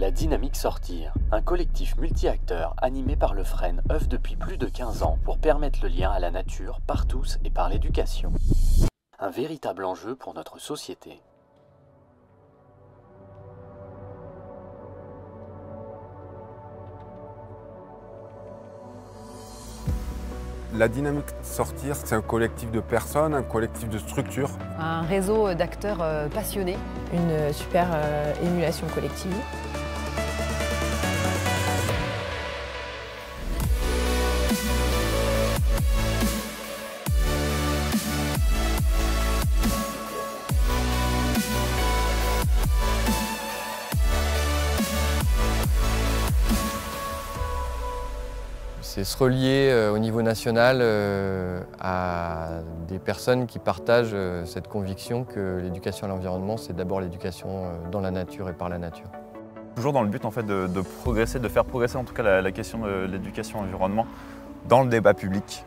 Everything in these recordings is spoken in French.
La Dynamique Sortir, un collectif multi-acteurs animé par le Fresne, œuvre depuis plus de 15 ans pour permettre le lien à la nature par tous et par l'éducation. Un véritable enjeu pour notre société. La Dynamique Sortir, c'est un collectif de personnes, un collectif de structures. Un réseau d'acteurs passionnés. Une super émulation collective. C'est se relier au niveau national à des personnes qui partagent cette conviction que l'éducation à l'environnement, c'est d'abord l'éducation dans la nature et par la nature. Toujours dans le but en fait, de progresser, de faire progresser en tout cas la question de l'éducation à l'environnement dans le débat public.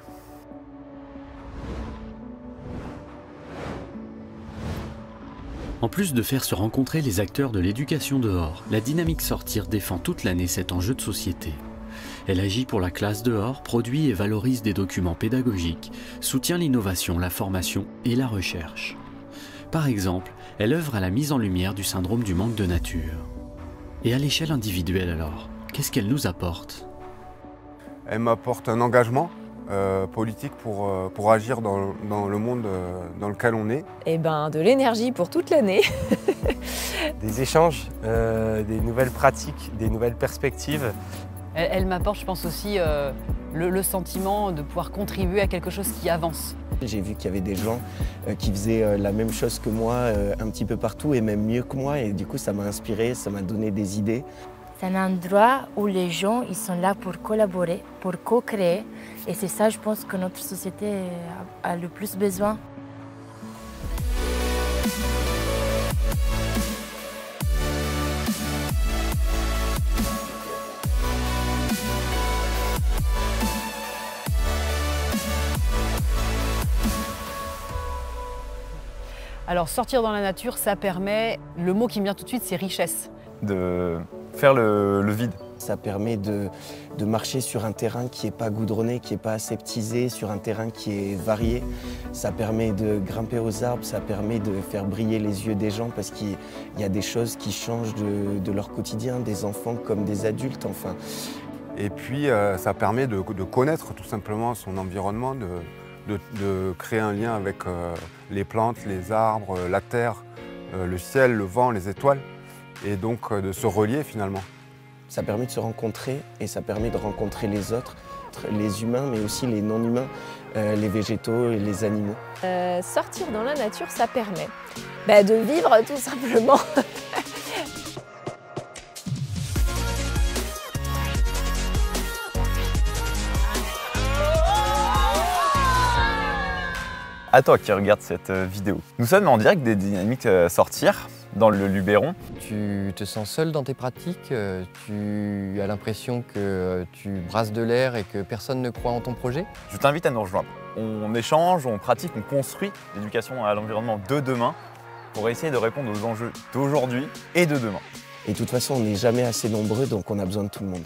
En plus de faire se rencontrer les acteurs de l'éducation dehors, la Dynamique Sortir défend toute l'année cet enjeu de société. Elle agit pour la classe dehors, produit et valorise des documents pédagogiques, soutient l'innovation, la formation et la recherche. Par exemple, elle œuvre à la mise en lumière du syndrome du manque de nature. Et à l'échelle individuelle alors, qu'est-ce qu'elle nous apporte? Elle m'apporte un engagement politique pour agir dans le monde dans lequel on est. Et ben de l'énergie pour toute l'année. Des échanges, des nouvelles pratiques, des nouvelles perspectives. Elle m'apporte, je pense aussi, le sentiment de pouvoir contribuer à quelque chose qui avance. J'ai vu qu'il y avait des gens qui faisaient la même chose que moi un petit peu partout et même mieux que moi. Et du coup, ça m'a inspiré, ça m'a donné des idées. C'est un endroit où les gens ils sont là pour collaborer, pour co-créer. Et c'est ça, je pense, que notre société a le plus besoin. Alors sortir dans la nature, ça permet, le mot qui me vient tout de suite, c'est richesse. De faire le vide. Ça permet de marcher sur un terrain qui n'est pas goudronné, qui n'est pas aseptisé, sur un terrain qui est varié. Ça permet de grimper aux arbres, ça permet de faire briller les yeux des gens parce qu'il y a des choses qui changent de leur quotidien, des enfants comme des adultes, enfin. Et puis ça permet de connaître tout simplement son environnement, de créer un lien avec les plantes, les arbres, la terre, le ciel, le vent, les étoiles, et donc de se relier finalement. Ça permet de se rencontrer et ça permet de rencontrer les autres, les humains mais aussi les non-humains, les végétaux et les animaux. Sortir dans la nature, ça permet de vivre tout simplement. À toi qui regarde cette vidéo. Nous sommes en direct des Dynamiques Sortir dans le Luberon. Tu te sens seul dans tes pratiques, tu as l'impression que tu brasses de l'air et que personne ne croit en ton projet. Je t'invite à nous rejoindre. On échange, on pratique, on construit l'éducation à l'environnement de demain pour essayer de répondre aux enjeux d'aujourd'hui et de demain. Et de toute façon, on n'est jamais assez nombreux, donc on a besoin de tout le monde.